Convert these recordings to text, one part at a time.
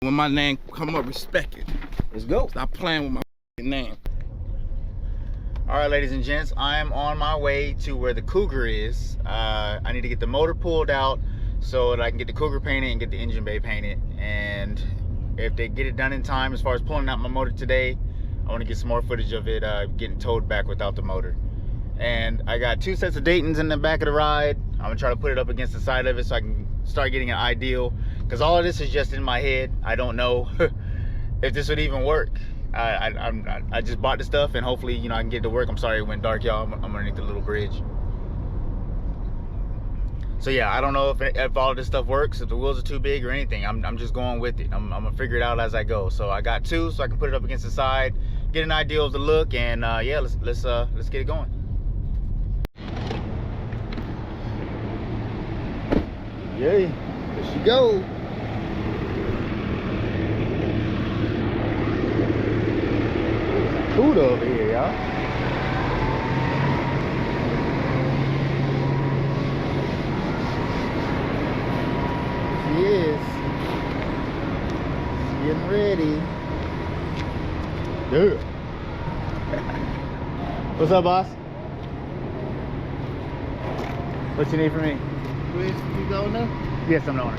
when my name come up, respect it. Let's go. Stop playing with my name. All right, ladies and gents, I am on my way to where the Cougar is. I need to get the motor pulled out so that I can get the Cougar painted and get the engine bay painted. And if they get it done in time as far as pulling out my motor today, I want to get some more footage of it getting towed back without the motor. And I got 2 sets of Daytons in the back of the ride. I'm gonna try to put it up against the side of it so I can start getting an ideal, because all of this is just in my head. I don't know if this would even work. I just bought the stuff and hopefully, you know, I can get it to work. I'm sorry it went dark, y'all. I'm underneath the little bridge. So yeah, I don't know if all of this stuff works, if the wheels are too big or anything. I'm just going with it. I'm gonna figure it out as I go. So I got 2 so I can put it up against the side, get an idea of the look, and yeah, let's get it going. Yay, there she go. Food over here, y'all. She is. She's getting ready. Yeah. What's up, boss? What you need from me? You going there? Yes, I'm the owner.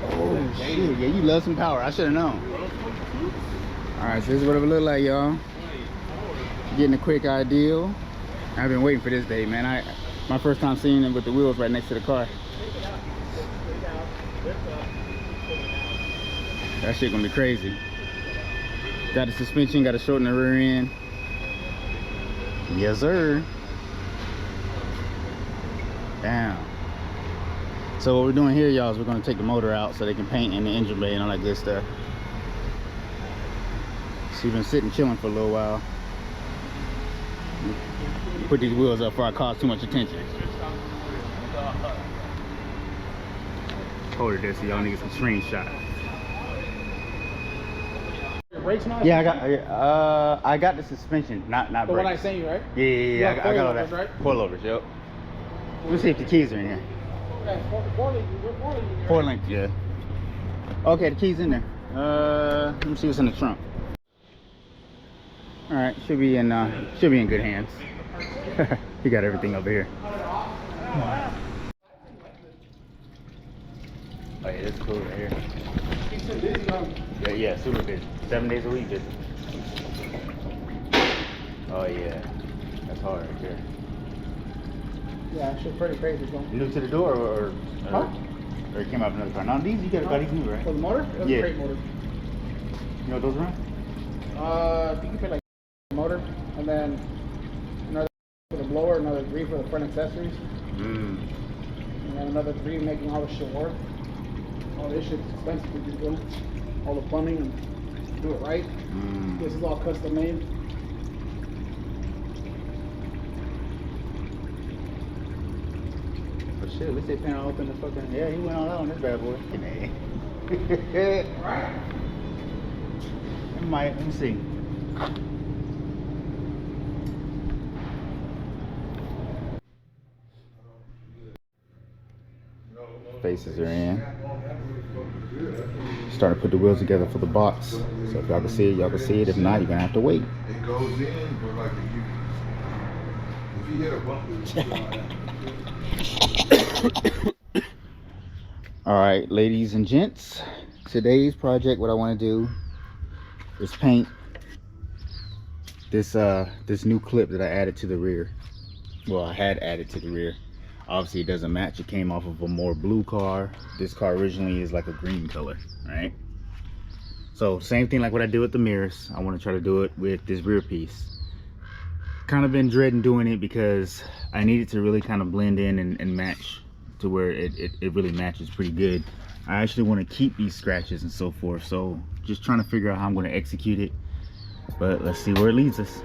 Oh shit, yeah, you love some power. I should have known. Alright, so this is what it would look like, y'all. Getting a quick ideal. I've been waiting for this day, man. My first time seeing it with the wheels right next to the car. That shit gonna be crazy. Got the suspension, got to shorten the rear end. Yes, sir. Damn. So what we're doing here, y'all, is we're gonna take the motor out so they can paint in the engine bay and all that good stuff. So we've been sitting chilling for a little while. Put these wheels up before I cause too much attention. Hold it there so y'all need some screenshot. Yeah, I got the suspension, not brakes. The one I sent you, right? Yeah, I got all that. Right? Coilovers, yep. Let me see if the keys are in here. Okay, 4 link. 4 link, yeah. Okay, the key's in there. Let me see what's in the trunk. All right, should be in good hands. You got everything over here. Oh yeah, it's cool right here. Yeah, super busy. 7 days a week busy. Oh yeah, that's hard right there. Yeah, actually pretty crazy. New to the door or it came out of another car? No, these you got these new, right? For the motor? It was a crate motor. You know what those run? I think you pay like motor, and then another for the blower, another 3 for the front accessories, and then another 3 making all the shit work. All this shit's expensive to do. All the plumbing and do it right. This is all custom made. Oh shit, at least they paint all up in the fucking, yeah, he went all out on this bad boy. Let me see. Faces are in. Starting to put the wheels together for the box. So if y'all can see it, y'all can see it. If not, you're gonna have to wait. It goes in, but like if you hit a bump. All right, ladies and gents, today's project, what I want to do is paint this this new clip that I added to the rear. Well, I had added to the rear. Obviously it doesn't match. It came off of a more blue car. This car originally is like a green color, right? So same thing like what I did with the mirrors. I want to try to do it with this rear piece. Kind of been dreading doing it because I need it to really kind of blend in and match to where it really matches pretty good. I actually want to keep these scratches and so forth, so just trying to figure out how I'm going to execute it, but let's see where it leads us.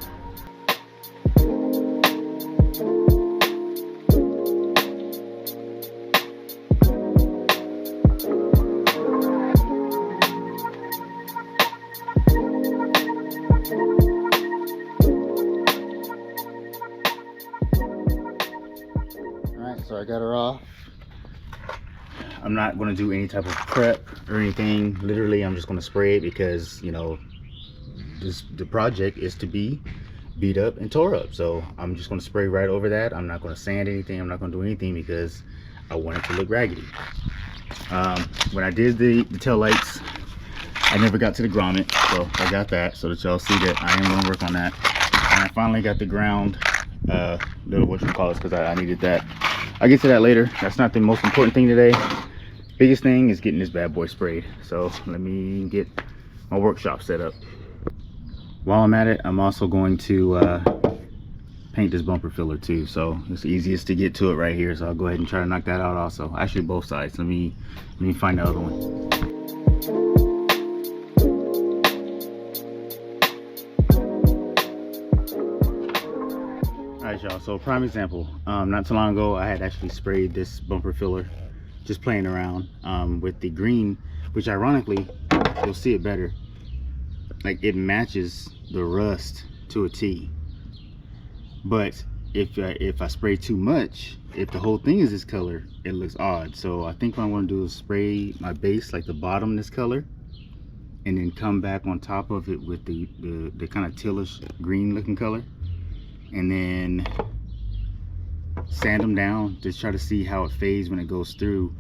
Alright, so I got her off. I'm not going to do any type of prep or anything. Literally, I'm just going to spray it because, you know, the project is to be beat up and tore up. So I'm just going to spray right over that. I'm not going to sand anything. I'm not going to do anything because I want it to look raggedy. When I did the tail lights, I never got to the grommet, so I got that so that y'all see that I am going to work on that. And I finally got the ground little whatchamacallit, because I needed that. I'll get to that later. That's not the most important thing today. Biggest thing is getting this bad boy sprayed. So let me get my workshop set up. While I'm at it, I'm also going to paint this bumper filler too. So it's easiest to get to it right here. So I'll go ahead and try to knock that out also. Actually, both sides. Let me find the other one. Alright y'all, so prime example, not too long ago I had actually sprayed this bumper filler, just playing around with the green, which ironically, you'll see it better, like it matches the rust to a T. But if I spray too much, if the whole thing is this color, it looks odd. So I think what I'm going to do is spray my base, like the bottom this color, and then come back on top of it with the kind of tealish green looking color, and then sand them down to try to see how it fades when it goes through.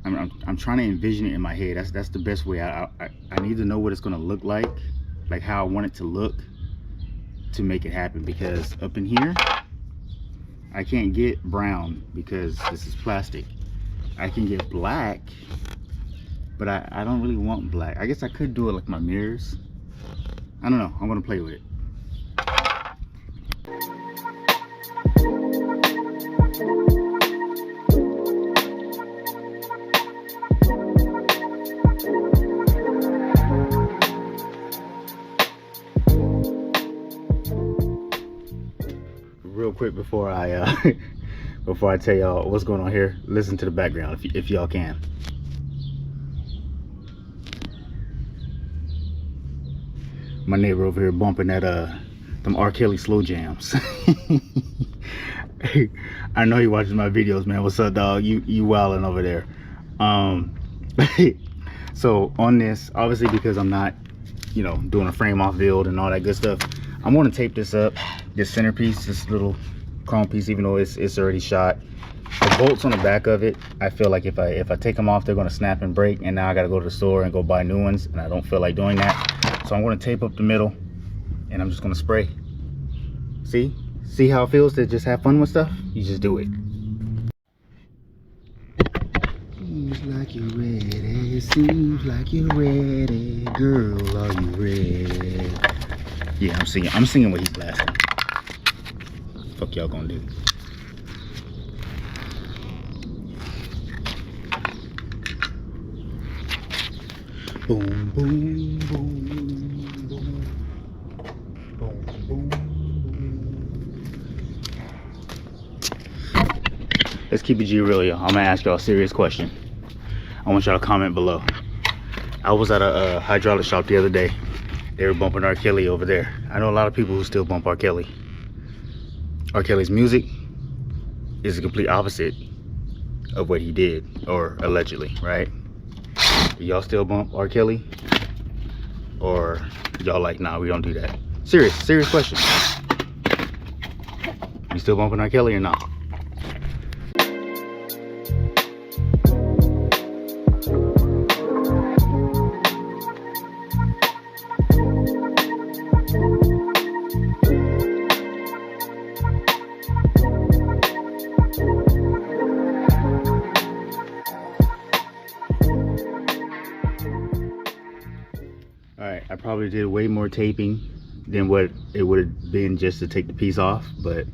I'm trying to envision it in my head. That's the best way. I need to know what it's going to look like how I want it to look to make it happen, because up in here I can't get brown because this is plastic. I can get black, but I don't really want black. I guess I could do it like my mirrors. I don't know. I'm going to play with it. Real quick before I before I tell y'all what's going on here, listen to the background if y'all can. My neighbor over here bumping that them R. Kelly slow jams. I know he watches my videos, man. What's up, dog? You wilding over there. So on this, obviously because I'm not, you know, doing a frame off build and all that good stuff, I'm going to tape this up, this centerpiece, this little chrome piece, even though it's already shot. The bolts on the back of it, I feel like if I take them off, they're going to snap and break, and now I got to go to the store and go buy new ones, and I don't feel like doing that. So I'm going to tape up the middle, and I'm just going to spray. See how it feels to just have fun with stuff? You just do it. Seems like you're ready, seems like you're ready, girl, are you ready? Yeah, I'm singing what he's blasting. Fuck y'all gonna do? Boom, boom, boom, boom, boom, boom, boom. Let's keep it G real, y'all. I'm gonna ask y'all a serious question. I want y'all to comment below. I was at a hydraulic shop the other day. They were bumping R. Kelly over there. I know a lot of people who still bump R. Kelly. R. Kelly's music is the complete opposite of what he did, or allegedly, right? Do y'all still bump R. Kelly? Or y'all like, nah, we don't do that? Serious question. You still bumping R. Kelly or not? Alright, I probably did way more taping than what it would have been just to take the piece off, but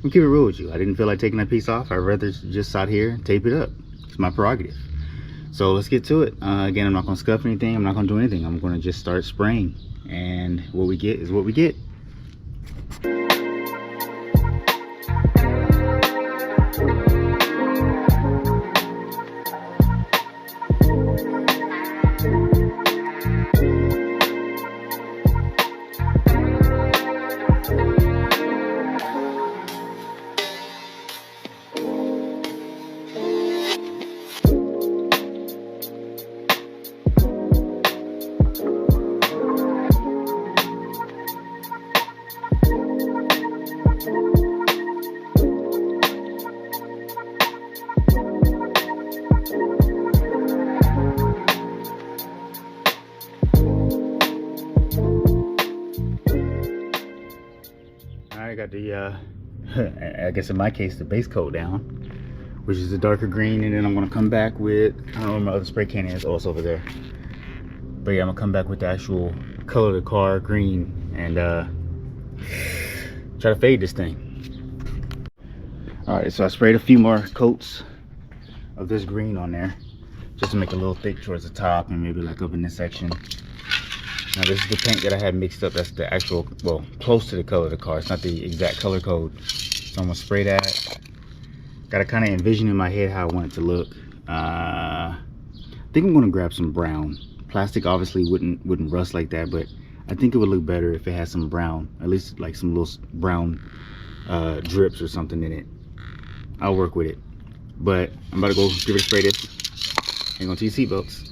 I'm keeping it real with you. I didn't feel like taking that piece off. I'd rather just sit here and tape it up. It's my prerogative. So let's get to it. Again, I'm not gonna scuff anything. I'm not gonna do anything. I'm gonna just start spraying, and what we get is what we get. I got the I guess in my case the base coat down, which is the darker green, and then I'm gonna come back with, I don't know where my other spray can is. Oh, it's over there. But yeah, I'm gonna come back with the actual color of the car, green, and try to fade this thing. All right, so I sprayed a few more coats of this green on there just to make it a little thick towards the top and maybe like up in this section. Now this is the paint that I had mixed up. That's the actual, well, close to the color of the car. It's not the exact color code. So I'm gonna spray that. Gotta kind of envision in my head how I want it to look. I think I'm gonna grab some brown. Plastic obviously wouldn't rust like that, but I think it would look better if it had some brown, at least like some little brown drips or something in it. I'll work with it. But I'm about to go give it a spray this. Hang on to your seatbelts.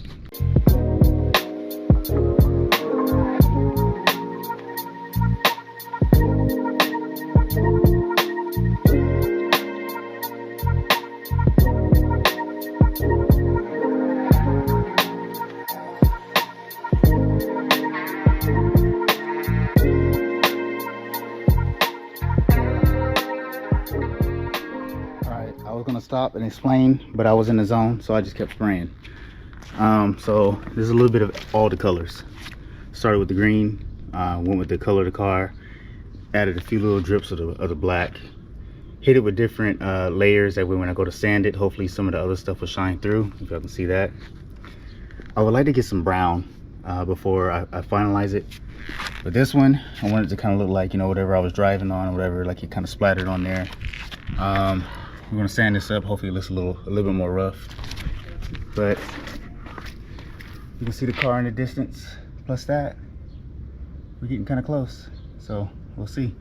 Stop and explain, but I was in the zone, so I just kept spraying. So there's a little bit of all the colors. Started with the green, went with the color of the car, added a few little drips of the black, hit it with different layers. That way when I go to sand it, hopefully some of the other stuff will shine through, if y'all can see that. I would like to get some brown before I finalize it, but this one I wanted to kind of look like, you know, whatever I was driving on or whatever, like it kind of splattered on there. We're gonna sand this up. Hopefully it looks a little bit more rough, but you can see the car in the distance. Plus that, we're getting kind of close, so we'll see.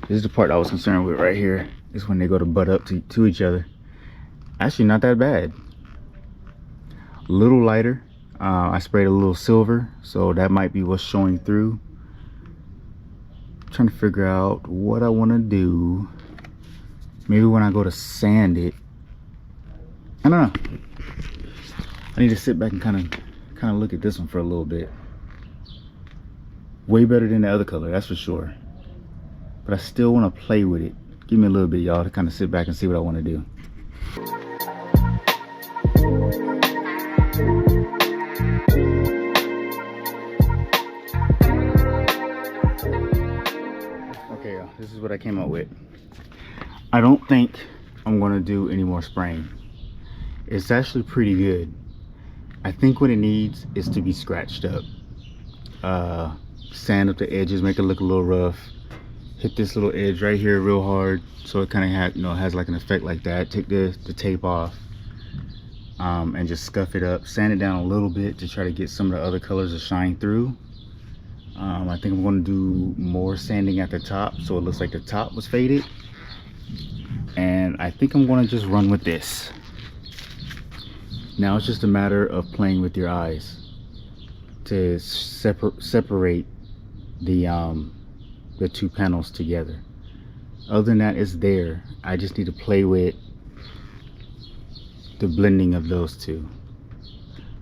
This is the part I was concerned with right here, is when they go to butt up to each other. Actually not that bad. A little lighter. I sprayed a little silver, so that might be what's showing through. I'm trying to figure out what I want to do. Maybe when I go to sand it, I don't know. I need to sit back and kind of look at this one for a little bit. Way better than the other color, that's for sure. But I still want to play with it. Give me a little bit, y'all, to kind of sit back and see what I want to do. Okay, y'all, this is what I came up with. I don't think I'm going to do any more spraying. It's actually pretty good. I think what it needs is to be scratched up. Sand up the edges, make it look a little rough. Hit this little edge right here real hard, so it kind of has like an effect like that. Take the tape off, and just scuff it up. Sand it down a little bit to try to get some of the other colors to shine through. I think I'm going to do more sanding at the top, so it looks like the top was faded. And I think I'm going to just run with this. Now it's just a matter of playing with your eyes to separate the two panels together. Other than that, it's there. I just need to play with the blending of those two.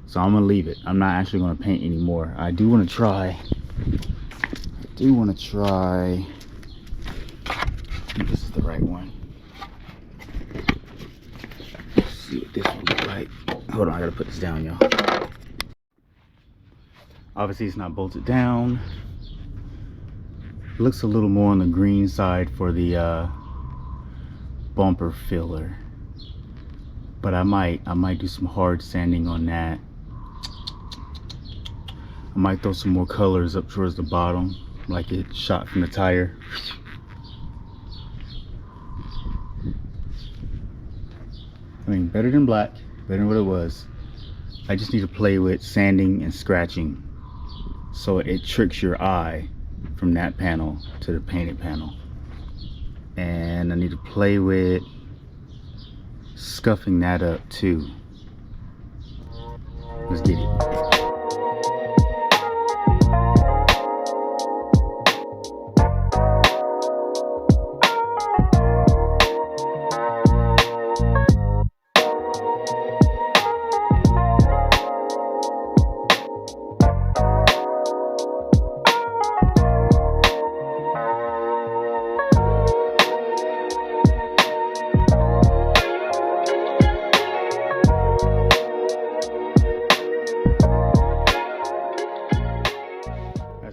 So I'm gonna leave it. I'm not actually gonna paint anymore. I do want to try do want to try, I think this is the right one. Let's see what this one looks like. Hold on, I gotta put this down, y'all. Obviously it's not bolted down. Looks a little more on the green side for the bumper filler, but I might do some hard sanding on that. I might throw some more colors up towards the bottom, like it shot from the tire. I mean, better than black, better than what it was. I just need to play with sanding and scratching so it tricks your eye from that panel to the painted panel. And I need to play with scuffing that up too. Let's get it.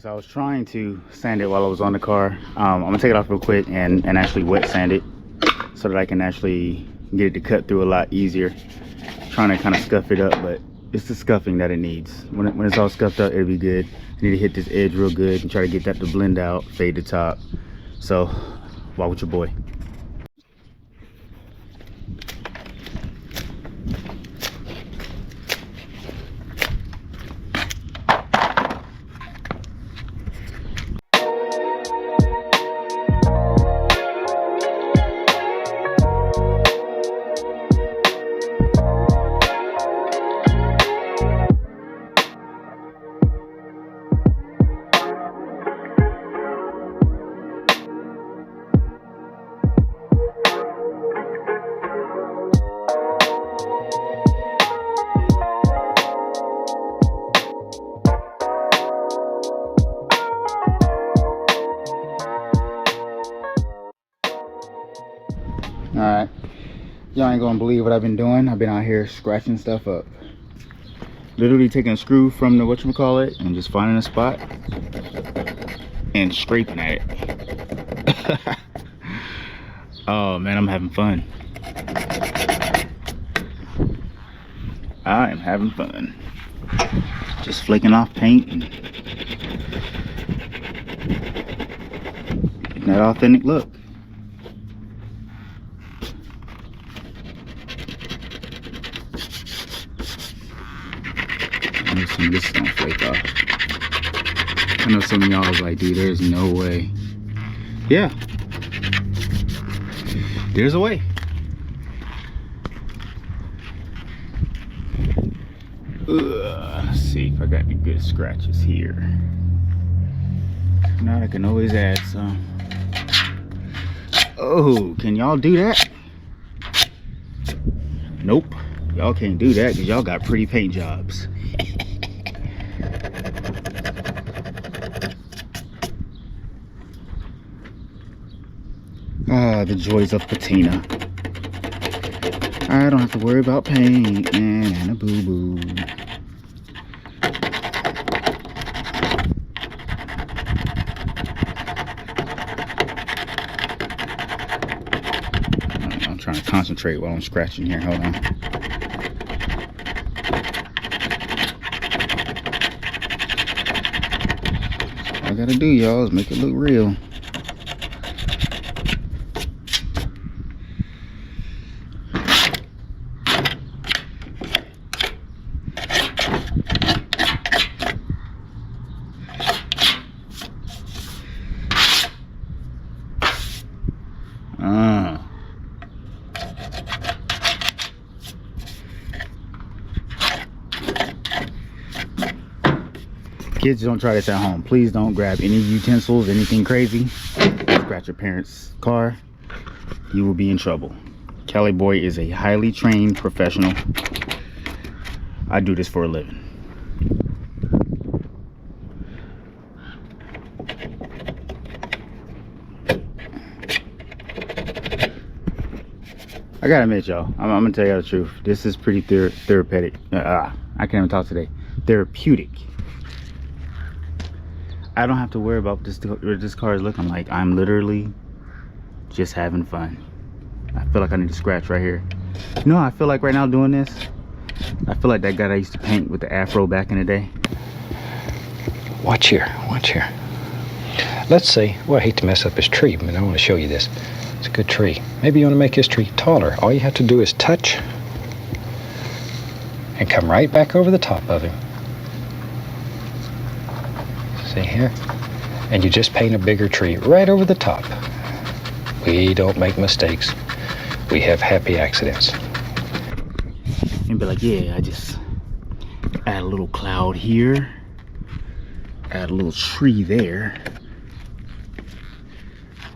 I was trying to sand it while I was on the car. I'm gonna take it off real quick and actually wet sand it so that I can actually get it to cut through a lot easier. Trying to kind of scuff it up, but it's the scuffing that it needs. When it's all scuffed up, it'll be good. I need to hit this edge real good and try to get that to blend out, fade the top. So walk with your boy. Alright, y'all ain't gonna believe what I've been doing. I've been out here scratching stuff up. Literally taking a screw from the whatchamacallit and just finding a spot and scraping at it. Oh man, I'm having fun. I am having fun. Just flicking off paint and getting that authentic look. This is gonna flake off. I know some of y'all was like, dude, there's no way. Yeah, there's a way. Let's see if I got any good scratches here. If not, I can always add some. Oh, can y'all do that? Nope, y'all can't do that because y'all got pretty paint jobs. Ah, the joys of patina. I don't have to worry about paint and a boo-boo. I'm trying to concentrate while I'm scratching here. Hold on. All I gotta do, y'all, is make it look real. Kids, don't try this at home. Please don't grab any utensils, anything crazy. Scratch your parents' car. You will be in trouble. Cali Boy is a highly trained professional. I do this for a living. I gotta admit, y'all, I'm gonna tell y'all the truth. This is pretty therapeutic. I can't even talk today. Therapeutic. I don't have to worry about what this car is looking like. I'm literally just having fun. I feel like I need to scratch right here. You know how I feel like right now doing this? I feel like that guy I used to paint with the afro back in the day. Watch here, watch here. Let's say, well, I hate to mess up his tree, but I want to show you this. It's a good tree. Maybe you want to make his tree taller. All you have to do is touch and come right back over the top of him. See here? And you just paint a bigger tree right over the top. We don't make mistakes. We have happy accidents. And be like, yeah, I just add a little cloud here, add a little tree there.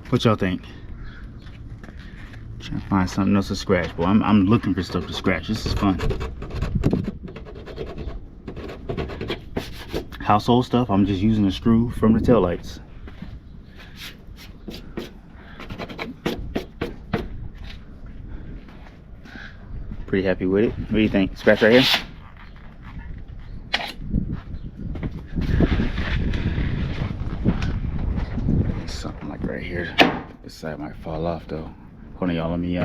What y'all think? Trying to find something else to scratch. Boy, I'm looking for stuff to scratch. This is fun. Household stuff, I'm just using a screw from the taillights. Pretty happy with it. What do you think? Scratch right here? Something like right here. This side might fall off though. Hold on, y'all, let me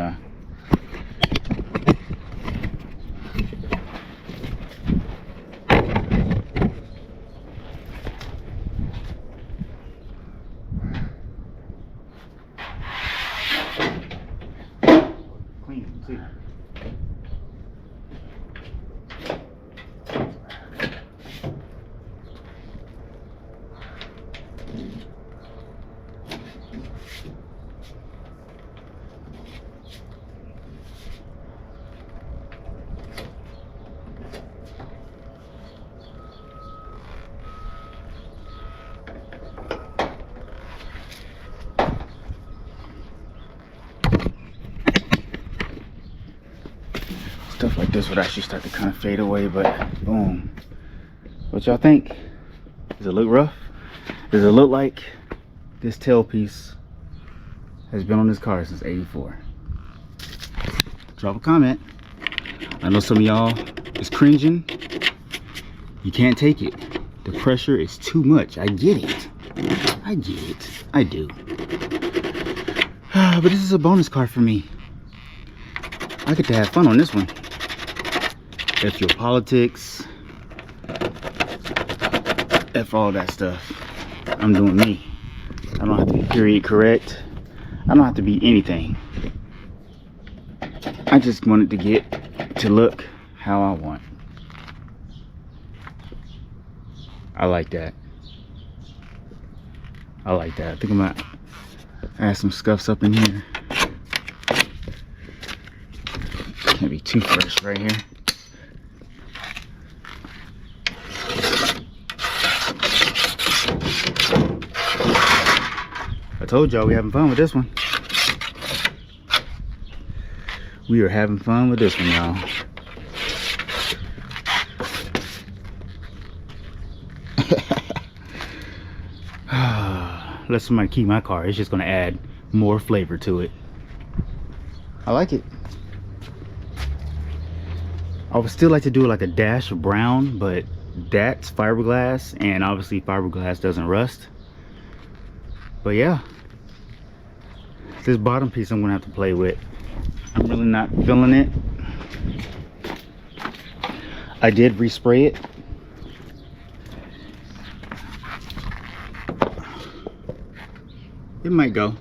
clean, see. Stuff like this would actually start to kind of fade away, but boom. What y'all think? Does it look rough? Does it look like this tailpiece has been on this car since '84? Drop a comment. I know some of y'all is cringing. You can't take it. The pressure is too much. I get it. I get it. I do. But this is a bonus car for me. I get to have fun on this one. F your politics. F all that stuff. I'm doing me. I don't have to be period correct. I don't have to be anything. I just wanted to get to look how I want. I like that. I like that. I think I'm gonna add some scuffs up in here. Can't be too fresh right here. I told y'all we having fun with this one. We are having fun with this one, y'all. Let somebody keep my car. It's just gonna add more flavor to it. I like it. I would still like to do like a dash of brown, but that's fiberglass, and obviously fiberglass doesn't rust. But yeah, this bottom piece I'm gonna have to play with. I'm really not feeling it. I did respray it. It might go.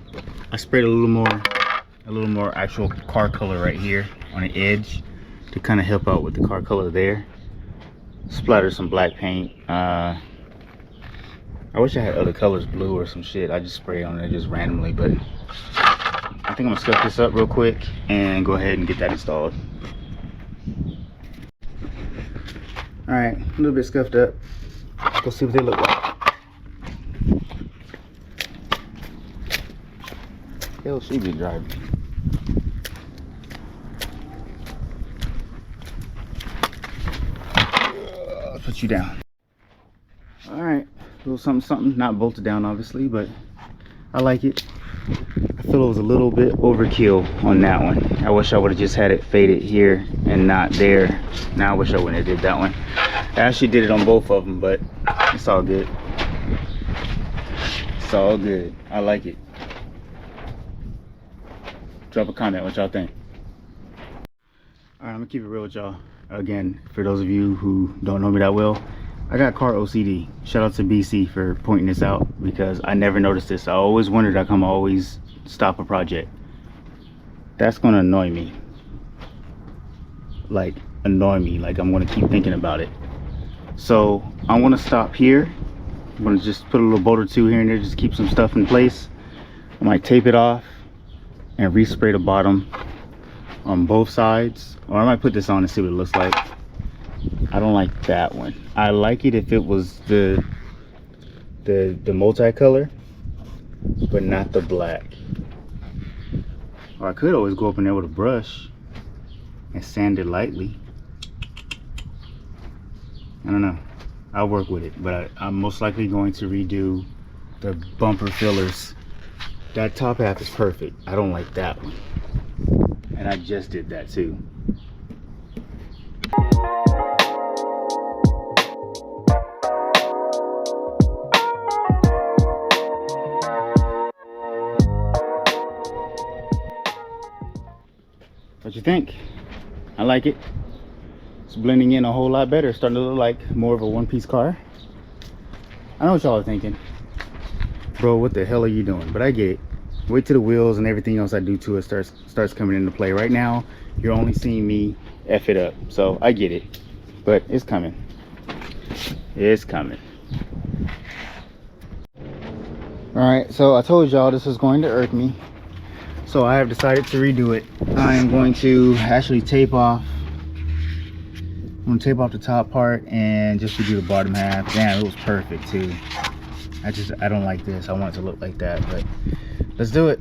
I sprayed a little more actual car color right here on the edge to kind of help out with the car color there. Splattered some black paint. I wish I had other colors, blue or some shit. I just spray on it just randomly, but I think I'm gonna scuff this up real quick and go ahead and get that installed. All right, a little bit scuffed up. Let's go see what they look like. Hell, she be driving. Put you down. All right, a little something, not bolted down obviously, but I like it. I feel it was a little bit overkill on that one. I wish I would have just had it faded here and not there. Now I wish I wouldn't have did that one. I actually did it on both of them, but it's all good. It's all good. I like it. Drop a comment what y'all think. All right, I'm gonna keep it real with y'all. Again, for those of you who don't know me that well, I got car OCD. Shout out to BC for pointing this out, because I never noticed this. I always wondered how come I always stop a project. That's gonna annoy me. Like, annoy me. Like, I'm gonna keep thinking about it. So I'm gonna stop here. I'm gonna just put a little bolt or two here and there, just keep some stuff in place. I might tape it off and respray the bottom on both sides, or I might put this on and see what it looks like. I don't like that one. I like it if it was the multicolor, but not the black. Or I could always go up in there with a brush and sand it lightly. I don't know. I'll work with it, but I'm most likely going to redo the bumper fillers. That top half is perfect. I don't like that one. And I just did that too. What you think? I like it. It's blending in a whole lot better. It's starting to look like more of a one-piece car. I know what y'all are thinking. Bro, what the hell are you doing? But I get it. Wait till the wheels and everything else I do to it starts coming into play. Right now, you're only seeing me F it up. So I get it. But it's coming. It's coming. Alright, so I told y'all this was going to irk me. So I have decided to redo it. I am going to actually tape off. I'm gonna tape off the top part and just redo the bottom half. Damn, it was perfect too. I don't like this. I want it to look like that, but let's do it.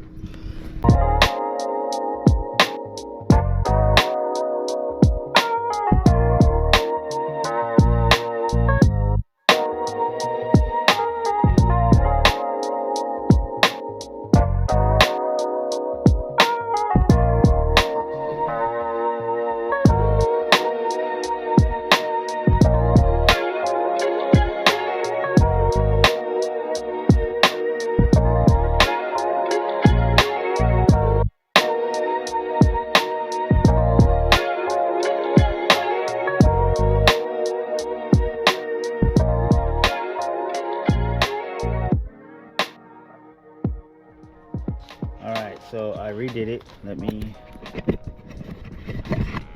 Alright, so I redid it. Let me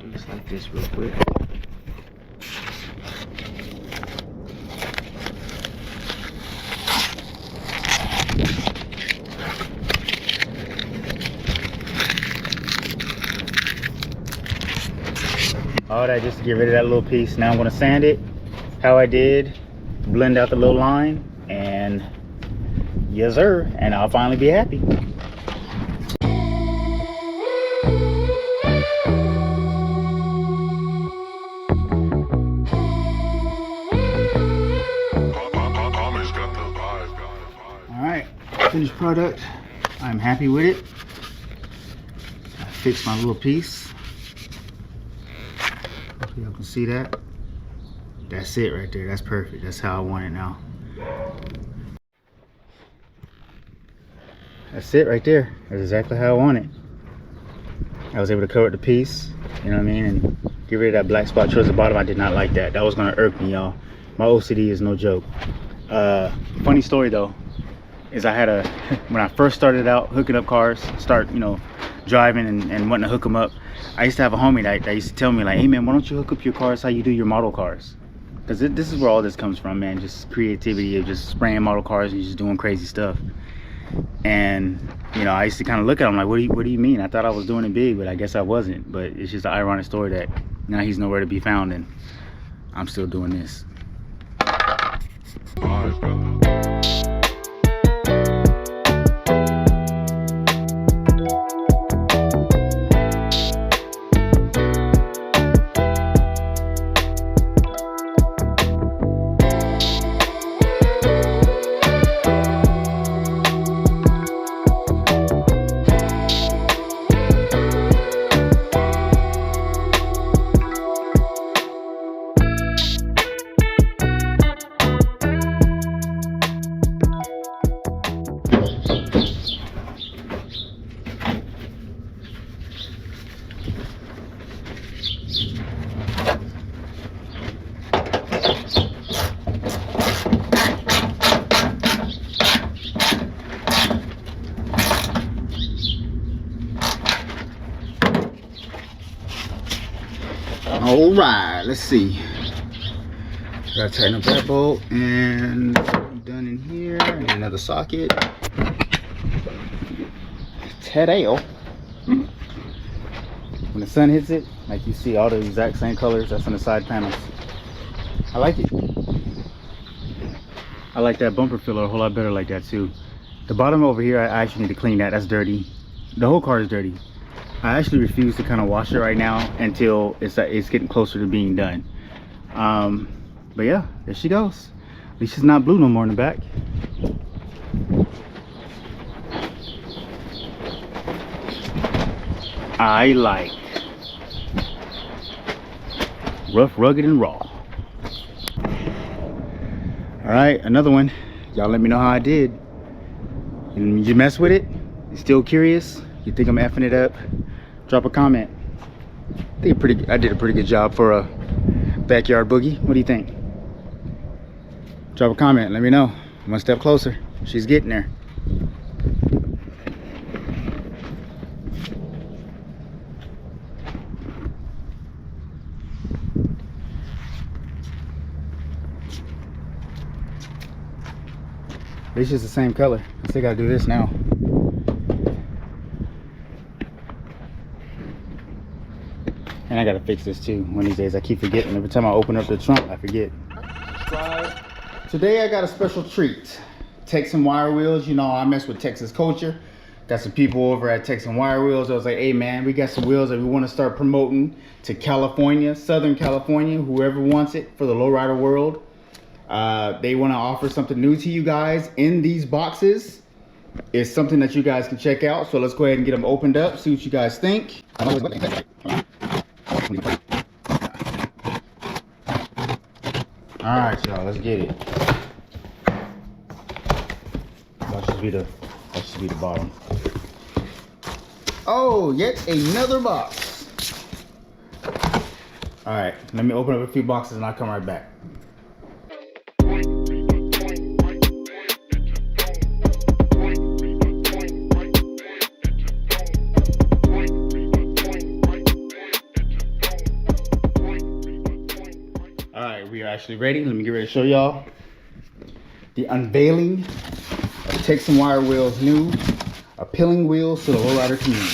do just like this real quick. All that just to get rid of that little piece. Now I'm going to sand it how I did, blend out the little line, and yes sir, and I'll finally be happy. Alright, finished product. I'm happy with it. I fixed my little piece. Hopefully y'all can see that. That's it right there. That's perfect. That's how I want it now. That's it right there. That's exactly how I want it. I was able to cover the piece, you know what I mean, and get rid of that black spot towards the bottom. I did not like that. That was gonna irk me, y'all. My OCD is no joke. Funny story though, is I had when I first started out hooking up cars, driving and wanting to hook them up, I used to have a homie that used to tell me like, hey man, why don't you hook up your cars how you do your model cars? Because this is where all this comes from, man. Just creativity of just spraying model cars and just doing crazy stuff. And I used to kind of look at him like, what do you mean? I thought I was doing it big, but I guess I wasn't. But it's just an ironic story that now he's nowhere to be found and I'm still doing this. All right, let's see. Gotta tighten up that bolt, and done in here. And another socket. Today, when the sun hits it, like you see all the exact same colors that's on the side panels. I like it. I like that bumper filler a whole lot better like that too. The bottom over here, I actually need to clean that. That's dirty. The whole car is dirty. I actually refuse to kind of wash it right now until it's getting closer to being done. But yeah, there she goes. At least she's not blue no more in the back. I like rough, rugged, and raw. All right, another one. Y'all let me know how I did. And you mess with it, you're still curious, you think I'm effing it up, drop a comment. I did a pretty good job for a backyard boogie. What do you think? Drop a comment, let me know. One step closer. She's getting there. It's just the same color. I still gotta do this now. And I gotta fix this too. One of these days I keep forgetting. Every time I open up the trunk, I forget. Today I got a special treat. Texan Wire Wheels. You know, I mess with Texas culture. Got some people over at Texan Wire Wheels. I was like, hey man, we got some wheels that we want to start promoting to California, Southern California, whoever wants it for the lowrider world. They want to offer something new to you guys in these boxes. It's something that you guys can check out. So let's go ahead and get them opened up, see what you guys think. All right, y'all, let's get it. That should be the bottom. Oh, yet another box. All right, let me open up a few boxes and I'll come right back. All right, we are actually ready. Let me get ready to show y'all the unveiling of Texan Wire Wheels' new appealing wheels to the lowrider community.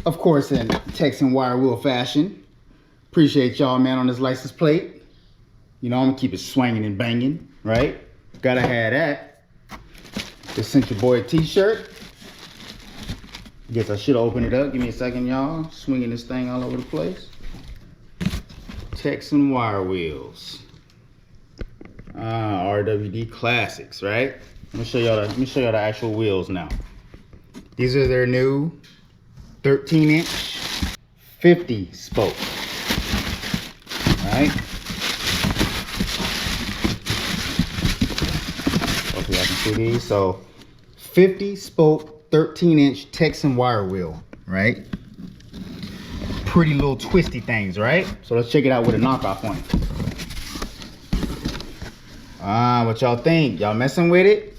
Of course, in Texan Wire Wheel fashion. Appreciate y'all, man, on this license plate. You know, I'm gonna keep it swinging and banging, right? Gotta have that. Just sent your boy a t-shirt. Guess I should open it up. Give me a second, y'all. Swinging this thing all over the place. Texan Wire Wheels. RWD Classics, right? Let me show y'all the actual wheels now. These are their new 13-inch 50 spoke. All right. Hopefully I can see these. So 50 spoke 13-inch Texan wire wheel, right? Pretty little twisty things, right? So let's check it out with a knockoff one. What y'all think? Y'all messing with it?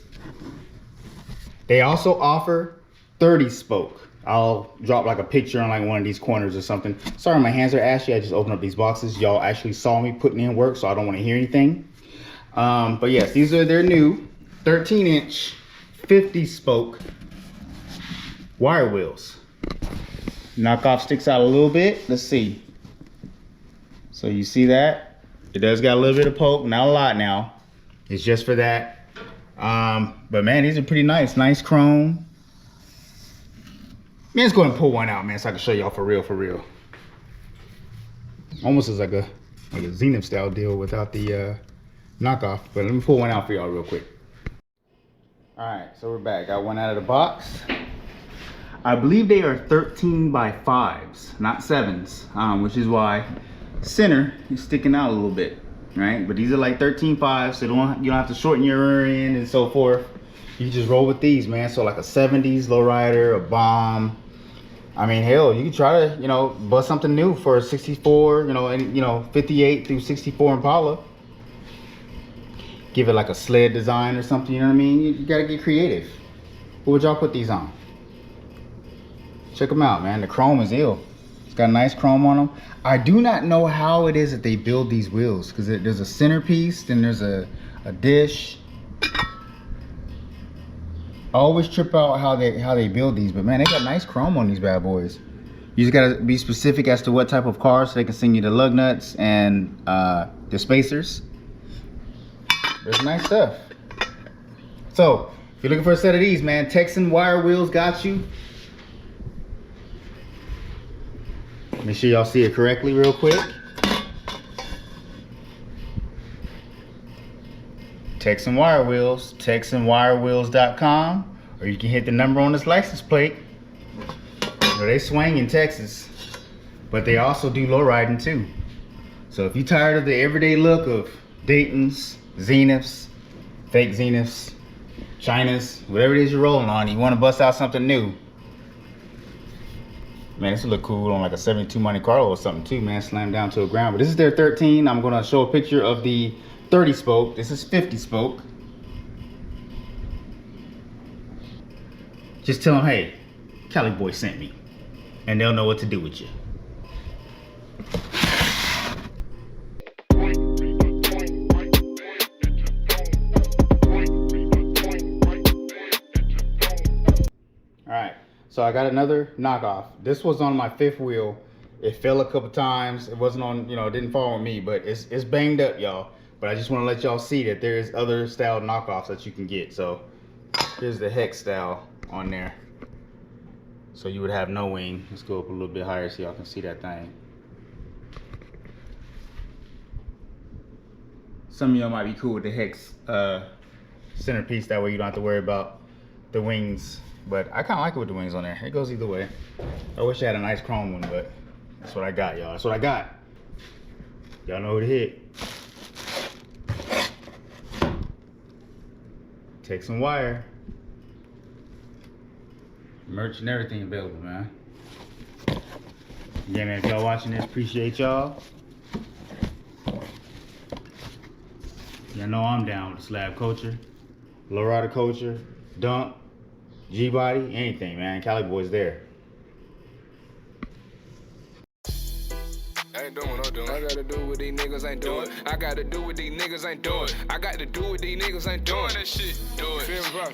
They also offer 30 spoke. I'll drop like a picture on like one of these corners or something. Sorry, my hands are ashy. I just opened up these boxes. Y'all actually saw me putting in work, so I don't want to hear anything. But yes, these are their new 13-inch 50 spoke wire wheels. Knockoff sticks out a little bit. Let's see. So you see that? It does got a little bit of poke, not a lot now. It's just for that. But man, these are pretty nice. Nice chrome. Man, let's go ahead and pull one out, man, so I can show y'all for real. Almost as like a Zenith style deal without the knockoff. But let me pull one out for y'all real quick. All right, so we're back. Got one out of the box. I believe they are 13 by 5s, not 7s, which is why center is sticking out a little bit, right? But these are like 13.5, so you don't have to shorten your rear end and so forth. You just roll with these, man. So like a 70s lowrider, a bomb. I mean, hell, you can try to, you know, bust something new for a 64, you know, and 58 through 64 Impala. Give it like a sled design or something, you know what I mean? You gotta get creative. What would y'all put these on? Check them out, man. The chrome is ill. got nice chrome on them. I do not know how it is that they build these wheels, because there's a centerpiece, then there's a dish. I always trip out how they build these, but man, they got nice chrome on these bad boys. You just gotta be specific as to what type of car, so they can send you the lug nuts and the spacers. There's nice stuff. So if you're looking for a set of these, man, Texan wire wheels got you. Make sure y'all see it correctly real quick. Texan wire wheels, TexanWireWheels.com, or you can hit the number on this license plate. They swing in Texas, but they also do low riding too. So if you're tired of the everyday look of Dayton's, Zeniths, fake Zeniths, Chinas, whatever it is you're rolling on, you want to bust out something new. Man, this would look cool on like a 72 Monte Carlo or something too, man. Slam down to the ground. But this is their 13. I'm gonna show a picture of the 30 spoke. This is 50 spoke. Just tell them, hey, Cali Boy sent me, and they'll know what to do with you. All right, so I got another knockoff. This was on my 5th wheel. It fell a couple times. It wasn't on, it didn't fall on me, but it's banged up, y'all. But I just want to let y'all see that there is other style knockoffs that you can get. So here's the hex style on there. So you would have no wing. Let's go up a little bit higher so y'all can see that thing. Some of y'all might be cool with the hex centerpiece. That way you don't have to worry about the wings. But I kind of like it with the wings on there. It goes either way. I wish I had a nice chrome one, but that's what I got, y'all. That's what I got. Y'all know who to hit. Texan wire. Merch and everything available, man. Yeah, man, if y'all watching this, appreciate y'all. Y'all know I'm down with the slab culture, lowrider culture, dump, G-body, anything, man. Cali Boy's there. I ain't doing what I'm doing. I gotta do what these niggas ain't doing. I gotta do what these niggas ain't doing. I got to do what these niggas ain't doing. That shit, do it. Feel me, bro?